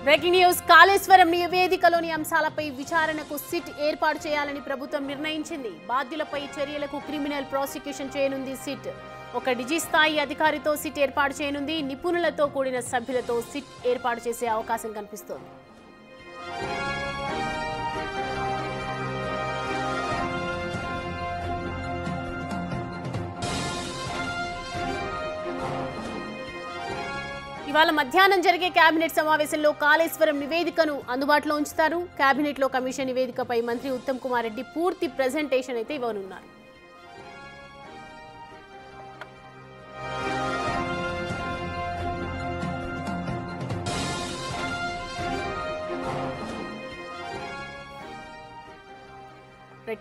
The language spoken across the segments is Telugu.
బ్రేకింగ్ న్యూస్ కాళేశ్వరం నివేదికలోని అంశాలపై విచారణకు సిట్ ఏర్పాటు చేయాలని ప్రభుత్వం నిర్ణయించింది. బాధ్యులపై చర్యలకు క్రిమినల్ ప్రాసిక్యూషన్ చేయనుంది సిట్. ఒక డిజి స్థాయి అధికారితో సిట్ ఏర్పాటు చేయనుంది. నిపుణులతో కూడిన సభ్యులతో సిట్ ఏర్పాటు చేసే అవకాశం కనిపిస్తోంది. ఇవాళ మధ్యాహ్నం జరిగే కేబినెట్ సమావేశంలో కాళేశ్వరం నివేదికను అందుబాటులో ఉంచుతారు. కేబినెట్ లో కమిషన్ నివేదికపై మంత్రి ఉత్తమ్ కుమార్ రెడ్డి పూర్తి ప్రెజెంటేషన్ అయితే ఇవ్వనున్నారు.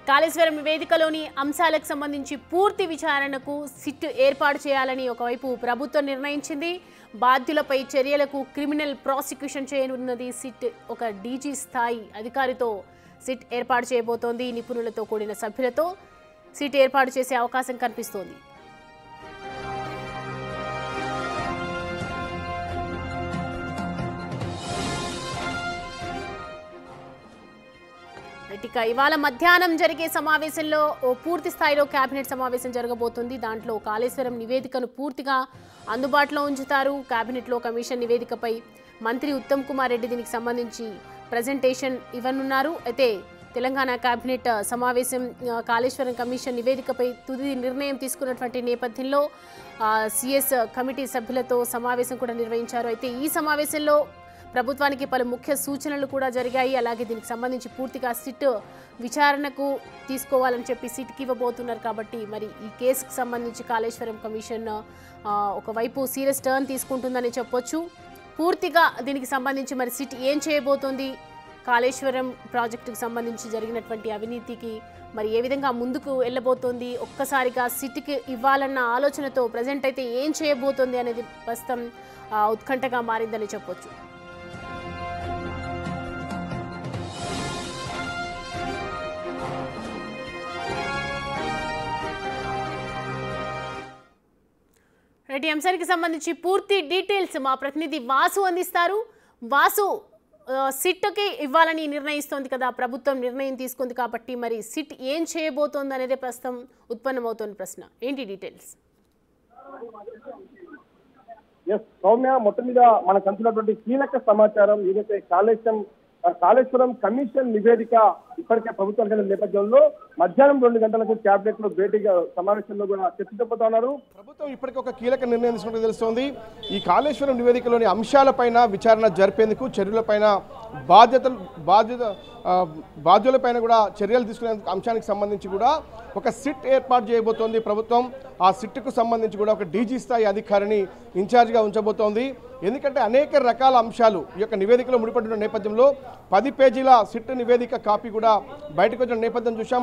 కాళేశ్వరం నివేదికలోని అంశాలకు సంబంధించి పూర్తి విచారణకు సిట్ ఏర్పాటు చేయాలని ఒకవైపు ప్రభుత్వం నిర్ణయించింది. బాధ్యులపై చర్యలకు క్రిమినల్ ప్రాసిక్యూషన్ చేయనున్నది సిట్. ఒక డీజీ స్థాయి అధికారితో సిట్ ఏర్పాటు చేయబోతోంది. నిపుణులతో కూడిన సభ్యులతో సిట్ ఏర్పాటు చేసే అవకాశం కనిపిస్తోంది. ఇవాళ మధ్యాహ్నం జరిగే సమావేశంలో పూర్తి స్థాయిలో కేబినెట్ సమావేశం జరగబోతుంది. దాంట్లో కాళేశ్వరం నివేదికను పూర్తిగా అందుబాటులో ఉంచుతారు. కేబినెట్లో కమిషన్ నివేదికపై మంత్రి ఉత్తమ్ కుమార్ రెడ్డి దీనికి సంబంధించి ప్రజెంటేషన్ ఇవ్వనున్నారు. అయితే తెలంగాణ కేబినెట్ సమావేశం కాళేశ్వరం కమిషన్ నివేదికపై తుది నిర్ణయం తీసుకున్నటువంటి నేపథ్యంలో సిఎస్ కమిటీ సభ్యులతో సమావేశం కూడా నిర్వహించారు. అయితే ఈ సమావేశంలో ప్రభుత్వానికి పలు ముఖ్య సూచనలు కూడా జరిగాయి. అలాగే దీనికి సంబంధించి పూర్తిగా సిట్ విచారణకు తీసుకోవాలని చెప్పి సిట్కి ఇవ్వబోతున్నారు. కాబట్టి మరి ఈ కేసుకు సంబంధించి కాళేశ్వరం కమిషన్ ఒకవైపు సీరియస్ టర్న్ తీసుకుంటుందని చెప్పొచ్చు. పూర్తిగా దీనికి సంబంధించి మరి సిట్ ఏం చేయబోతోంది, కాళేశ్వరం ప్రాజెక్టుకు సంబంధించి జరిగినటువంటి అవినీతికి మరి ఏ విధంగా ముందుకు వెళ్ళబోతోంది, ఒక్కసారిగా సిట్కి ఇవ్వాలన్న ఆలోచనతో ప్రజెంట్ అయితే ఏం చేయబోతోంది అనేది ప్రస్తుతం ఉత్కంఠగా మారిందని చెప్పొచ్చు. ఈ అంశానికి సంబంధించి పూర్తి డీటెయిల్స్ మా ప్రతినిధి వాసు అందిస్తారు. వాసు, సిట్కి ఇవ్వాలని నిర్ణయిస్తోంది కదా ప్రభుత్వం, నిర్ణయం తీసుకుంది కాబట్టి మరి సిట్ ఏం చేయబోతోంది అనేది ప్రస్తుతం ఉత్పన్నమవుతోంది ప్రశ్న. ఏంటి డీటెయిల్స్? సౌమ్య, మొత్తం మీద మనకు అందినటువంటి కీలక సమాచారం ఏదైతే కాళేశ్వరం కమిషన్ నివేదిక ఇప్పటికే ప్రభుత్వం నేపథ్యంలో మధ్యాహ్నం 2 గంటలకు కేబినెట్ లో భేటీగా సమావేశంలో కూడా చర్చించబోతున్నారు. ప్రభుత్వం ఇప్పటికే ఒక కీలక నిర్ణయం తీసుకుంటూ తెలుస్తోంది. ఈ కాళేశ్వరం నివేదికలోని అంశాలపైన విచారణ జరిపేందుకు చర్యలపైన బాధ్యులపైన కూడా చర్యలు తీసుకునే అంశానికి సంబంధించి కూడా ఒక సిట్ ఏర్పాటు చేయబోతోంది ప్రభుత్వం. ఆ సిట్కు సంబంధించి కూడా ఒక డీజీ స్థాయి అధికారిని ఇన్ఛార్జ్గా ఉంచబోతోంది. ఎందుకంటే అనేక రకాల అంశాలు ఈ యొక్క నివేదికలో ముడిపడిన నేపథ్యంలో 10 పేజీల సిట్ నివేదిక కాపీ కూడా బయటకు వచ్చిన నేపథ్యం చూసాం.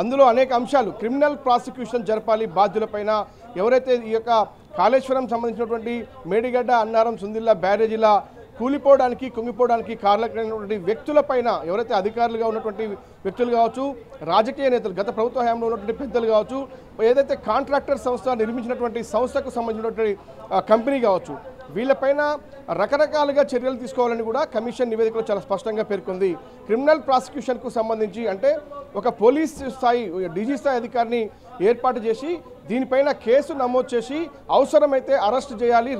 అందులో అనేక అంశాలు క్రిమినల్ ప్రాసిక్యూషన్ జరపాలి బాధ్యులపైన. ఎవరైతే ఈ యొక్క కాళేశ్వరం సంబంధించినటువంటి మేడిగడ్డ, అన్నారం, సుందిల్లా బ్యారేజీల కూలిపోవడానికి, కుంగిపోవడానికి కారణమైనటువంటి వ్యక్తులపైన, ఎవరైతే అధికారులుగా ఉన్నటువంటి వ్యక్తులు కావచ్చు, రాజకీయ నేతలు, గత ప్రభుత్వ హయాంలో ఉన్నటువంటి పెద్దలు కావచ్చు, ఏదైతే కాంట్రాక్టర్ సంస్థ నిర్మించినటువంటి సంస్థకు సంబంధించినటువంటి కంపెనీ కావచ్చు, వీళ్ళపైన రకరకాలుగా చర్యలు తీసుకోవాలని కూడా కమిషన్ నివేదికలో చాలా స్పష్టంగా పేర్కొంది. క్రిమినల్ ప్రాసిక్యూషన్కు సంబంధించి అంటే ఒక పోలీస్ స్థాయి, డీజీ స్థాయి అధికారిని ఏర్పాటు చేసి దీనిపైన కేసు నమోదు చేసి అవసరమైతే అరెస్ట్ చేయాలి,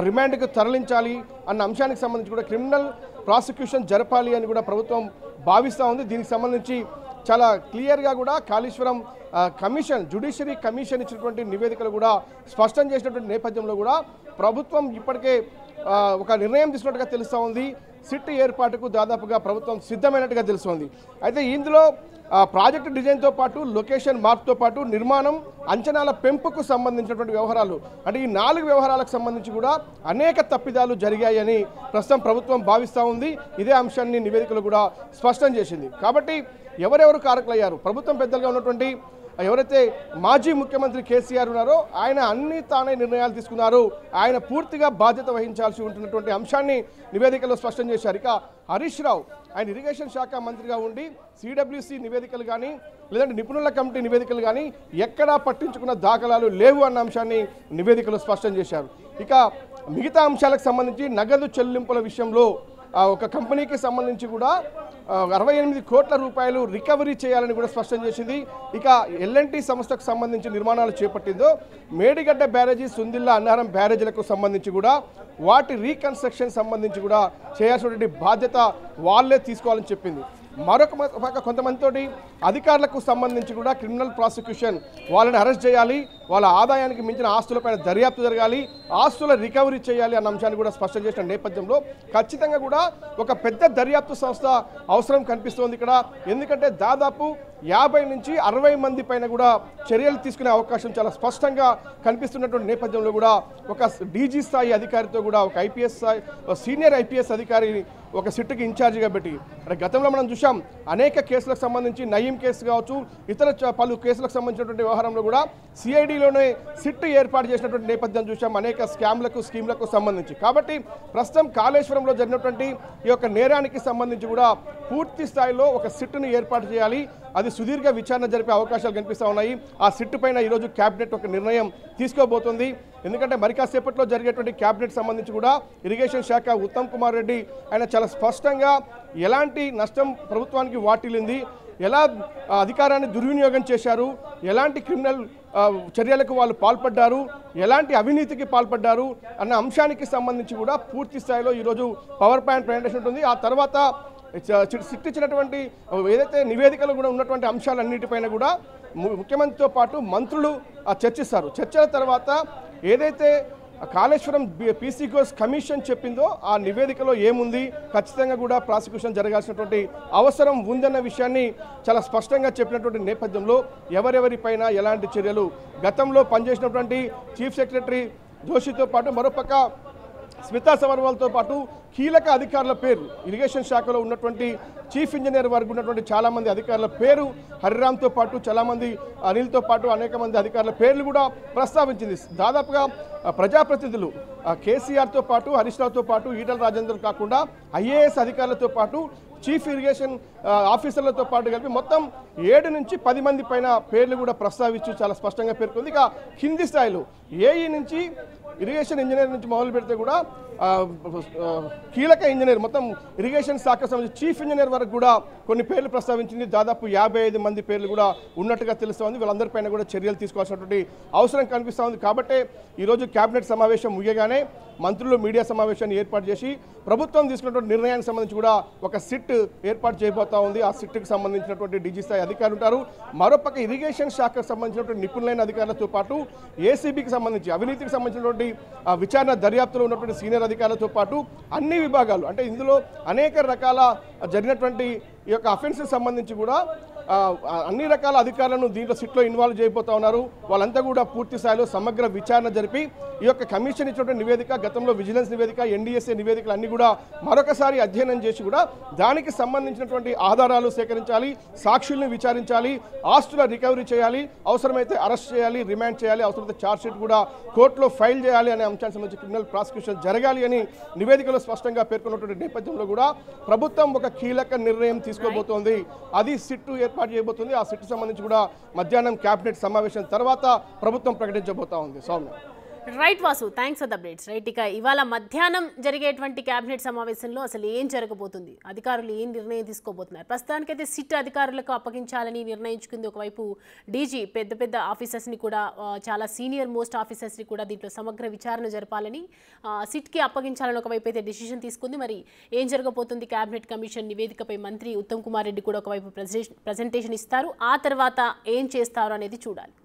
రిమాండ్కు తరలించాలి అన్న అంశానికి సంబంధించి కూడా క్రిమినల్ ప్రాసిక్యూషన్ జరపాలి అని కూడా ప్రభుత్వం భావిస్తూ ఉంది. దీనికి సంబంధించి చాలా క్లియర్గా కూడా కాళేశ్వరం కమిషన్, జ్యుడిషియరీ కమిషన్ ఇచ్చినటువంటి నివేదికలు కూడా స్పష్టం చేసినటువంటి నేపథ్యంలో కూడా ప్రభుత్వం ఇప్పటికే ఒక నిర్ణయం తీసుకున్నట్టుగా తెలుస్తూ ఉంది. సిట్ ఏర్పాటుకు దాదాపుగా ప్రభుత్వం సిద్ధమైనట్టుగా తెలుస్తోంది. అయితే ఇందులో ప్రాజెక్టు డిజైన్తో పాటు లొకేషన్ మార్పుతో పాటు నిర్మాణం, అంచనాల పెంపుకు సంబంధించినటువంటి వ్యవహారాలు, అంటే ఈ 4 వ్యవహారాలకు సంబంధించి కూడా అనేక తప్పిదాలు జరిగాయని ప్రస్తుతం ప్రభుత్వం భావిస్తూ ఉంది. ఇదే అంశాన్ని నివేదికలు కూడా స్పష్టం చేసింది. కాబట్టి ఎవరెవరు కారకులయ్యారు, ప్రభుత్వం పెద్దలుగా ఉన్నటువంటి ఎవరైతే మాజీ ముఖ్యమంత్రి కేసీఆర్ ఉన్నారో ఆయన అన్ని తానే నిర్ణయాలు తీసుకున్నారు. ఆయన పూర్తిగా బాధ్యత వహించాల్సి ఉంటున్నటువంటి అంశాన్ని నివేదికలో స్పష్టం చేశారు. ఇక హరీష్ రావు, ఆయన ఇరిగేషన్ శాఖ మంత్రిగా ఉండి సిడబ్ల్యూసి నివేదికలు కానీ లేదంటే నిపుణుల కమిటీ నివేదికలు కానీ ఎక్కడా పట్టించుకున్న దాఖలాలు లేవు అన్న అంశాన్ని నివేదికలు స్పష్టం చేశారు. ఇక మిగతా అంశాలకు సంబంధించి నగదు చెల్లింపుల విషయంలో ఒక కంపెనీకి సంబంధించి కూడా 68 కోట్ల రూపాయలు రికవరీ చేయాలని కూడా స్పష్టం చేసింది. ఇక ఎల్ఎన్టీ సంస్థకు సంబంధించి నిర్మాణాలు చేపట్టిందో మేడిగడ్డ బ్యారేజీ, సుందిల్లా అన్నారం బ్యారేజీలకు సంబంధించి కూడా వాటి రీకన్స్ట్రక్షన్ సంబంధించి కూడా చేయాల్సినటువంటి బాధ్యత వాళ్ళే తీసుకోవాలని చెప్పింది. మరొక పక్క కొంతమందితోటి అధికారులకు సంబంధించి కూడా క్రిమినల్ ప్రాసిక్యూషన్ వాళ్ళని అరెస్ట్ చేయాలి, వాళ్ళ ఆదాయానికి మించిన ఆస్తులపైన దర్యాప్తు జరగాలి, ఆస్తుల రికవరీ చేయాలి అన్న అంశాన్ని కూడా స్పష్టం చేసిన నేపథ్యంలో ఖచ్చితంగా కూడా ఒక పెద్ద దర్యాప్తు సంస్థ అవసరం కనిపిస్తోంది ఇక్కడ. ఎందుకంటే దాదాపు 50 నుంచి 60 మంది పైన కూడా చర్యలు తీసుకునే అవకాశం చాలా స్పష్టంగా కనిపిస్తున్నటువంటి నేపథ్యంలో కూడా ఒక డీజీ స్థాయి అధికారితో కూడా ఒక ఐపీఎస్ స్థాయి సీనియర్ ఐపీఎస్ అధికారి ఒక సిట్కి ఇన్ఛార్జిగా పెట్టి గతంలో మనం చూసాం అనేక కేసులకు సంబంధించి నయీం కేసు కావచ్చు, ఇతర పలు కేసులకు సంబంధించినటువంటి వ్యవహారంలో కూడా సిఐడిలోనే సిట్ ఏర్పాటు చేసినటువంటి నేపథ్యం చూసాం అనేక స్కామ్లకు స్కీమ్లకు సంబంధించి. కాబట్టి ప్రస్తుతం కాళేశ్వరంలో జరిగినటువంటి ఈ యొక్క నేరానికి సంబంధించి కూడా పూర్తి స్థాయిలో ఒక సిట్ను ఏర్పాటు చేయాలి, అది సుదీర్ఘ విచారణ జరిపే అవకాశాలు కనిపిస్తూ ఉన్నాయి. ఆ సిట్ పైన ఈరోజు క్యాబినెట్ ఒక నిర్ణయం తీసుకోబోతోంది. ఎందుకంటే మరి కాసేపట్లో జరిగేటువంటి క్యాబినెట్ సంబంధించి కూడా ఇరిగేషన్ శాఖ ఉత్తమ్ కుమార్ రెడ్డి ఆయన చాలా స్పష్టంగా ఎలాంటి నష్టం ప్రభుత్వానికి వాటిల్లింది, ఎలా అధికారాన్ని దుర్వినియోగం చేశారు, ఎలాంటి క్రిమినల్ చర్యలకు వాళ్ళు పాల్పడ్డారు, ఎలాంటి అవినీతికి పాల్పడ్డారు అన్న అంశానికి సంబంధించి కూడా పూర్తి స్థాయిలో ఈరోజు పవర్ పాయింట్ ప్రజెంటేషన్ ఉంటుంది. ఆ తర్వాత సిట్ ఇచ్చినటువంటి ఏదైతే నివేదికలు కూడా ఉన్నటువంటి అంశాలన్నిటిపైన కూడా ముఖ్యమంత్రితో పాటు మంత్రులు చర్చిస్తారు. చర్చల తర్వాత ఏదైతే కాళేశ్వరం పీసీకోస్ కమిషన్ చెప్పిందో ఆ నివేదికలో ఏముంది, ఖచ్చితంగా కూడా ప్రాసిక్యూషన్ జరగాల్సినటువంటి అవసరం ఉందన్న విషయాన్ని చాలా స్పష్టంగా చెప్పినటువంటి నేపథ్యంలో ఎవరెవరిపైన ఎలాంటి చర్యలు, గతంలో పనిచేసినటువంటి చీఫ్ సెక్రటరీ జోషితో పాటు మరోపక్క స్మితా సబర్వాల్తో పాటు కీలక అధికారుల పేరు, ఇరిగేషన్ శాఖలో ఉన్నటువంటి చీఫ్ ఇంజనీర్ వరకు ఉన్నటువంటి చాలామంది అధికారుల పేరు, హరిరామ్తో పాటు చాలామంది అనిల్తో పాటు అనేక మంది అధికారుల పేర్లు కూడా ప్రస్తావించింది. దాదాపుగా ప్రజాప్రతినిధులు కేసీఆర్తో పాటు హరీష్ రావుతో పాటు ఈటల రాజేందర్ కాకుండా ఐఏఎస్ అధికారులతో పాటు చీఫ్ ఇరిగేషన్ ఆఫీసర్లతో పాటు కలిపి మొత్తం 7 నుంచి 10 మంది పైన పేర్లు కూడా ప్రస్తావించి చాలా స్పష్టంగా పేర్కొంది. ఇక కింది స్థాయిలో ఏఈ నుంచి ఇరిగేషన్ ఇంజనీర్ నుంచి మొదలు పెడితే కూడా కీలక ఇంజనీర్ మొత్తం ఇరిగేషన్ శాఖకు సంబంధించి చీఫ్ ఇంజనీర్ వరకు కూడా కొన్ని పేర్లు ప్రస్తావించింది. దాదాపు 55 మంది పేర్లు కూడా ఉన్నట్టుగా తెలుస్తోంది. వీళ్ళందరిపైన కూడా చర్యలు తీసుకోవాల్సినటువంటి అవసరం కనిపిస్తూ ఉంది. కాబట్టే ఈరోజు కేబినెట్ సమావేశం ముగియగానే మంత్రులు మీడియా సమావేశాన్ని ఏర్పాటు చేసి ప్రభుత్వం తీసుకున్నటువంటి నిర్ణయానికి సంబంధించి కూడా ఒక సిట్ ఏర్పాటు చేయబోతా ఉంది. ఆ సిట్కి సంబంధించినటువంటి డీజీ స్థాయి అధికారులు ఉంటారు. మరోపక్క ఇరిగేషన్ శాఖకు సంబంధించినటువంటి నిపుణులైన అధికారులతో పాటు ఏసీబీకి సంబంధించి అవినీతికి సంబంధించినటువంటి విచారణ దర్యాప్తులో ఉన్నటువంటి సీనియర్ అధికారులతో పాటు అన్ని విభాగాలు, అంటే ఇందులో అనేక రకాల జరిగినటువంటి ఈ యొక్క అఫెన్స్కి సంబంధించి కూడా అన్ని రకాల అధికారులను దీంట్లో సిట్లో ఇన్వాల్వ్ చేయబోతా ఉన్నారు. వాళ్ళంతా కూడా పూర్తి స్థాయిలో సమగ్ర విచారణ జరిపి ఈ యొక్క కమిషన్ ఇచ్చినటువంటి నివేదిక, గతంలో విజిలెన్స్ నివేదిక, ఎన్డీఎస్ఏ నివేదికలు అన్ని కూడా మరొకసారి అధ్యయనం చేసి కూడా దానికి సంబంధించినటువంటి ఆధారాలు సేకరించాలి, సాక్షుల్ని విచారించాలి, ఆస్తుల రికవరీ చేయాలి, అవసరమైతే అరెస్ట్ చేయాలి, రిమాండ్ చేయాలి, అవసరమైతే ఛార్జ్ షీట్ కూడా కోర్టులో ఫైల్ చేయాలి అనే అంశానికి సంబంధించి క్రిమినల్ ప్రాసిక్యూషన్ జరగాలి అని నివేదికలో స్పష్టంగా పేర్కొన్నటువంటి నేపథ్యంలో కూడా ప్రభుత్వం ఒక కీలక నిర్ణయం తీసుకోబోతోంది. అది సిట్టు ఏర్పాటు చేయబోతుంది. ఆ సిట్టు సంబంధించి కూడా మధ్యాహ్నం కేబినెట్ సమావేశం తర్వాత ప్రభుత్వం ప్రకటించబోతా ఉంది. Soumya. Right Vasu, thanks for the updates. Right, ఇక ఇవాళ మధ్యాహ్నం జరిగేటువంటి కేబినెట్ సమావేశంలో అసలు ఏం జరగబోతుంది, అధికారులు ఏం నిర్ణయం తీసుకోబోతున్నారు? ప్రస్తుతానికైతే సిట్ అధికారులకు అప్పగించాలని నిర్ణయించుకుంది. ఒకవైపు డీజీ పెద్ద పెద్ద ఆఫీసర్స్ని కూడా, చాలా సీనియర్ మోస్ట్ ఆఫీసర్స్ని కూడా దీంట్లో సమగ్ర విచారణ జరపాలని సిట్కి అప్పగించాలని ఒకవైపు అయితే డిసిషన్ తీసుకుంది. మరి ఏం జరగబోతుంది? కేబినెట్ కమిషన్ నివేదికపై మంత్రి ఉత్తమ్ కుమార్ రెడ్డి కూడా ఒకవైపు ప్రజెంటేషన్ ఇస్తారు. ఆ తర్వాత ఏం చేస్తారు అనేది చూడాలి.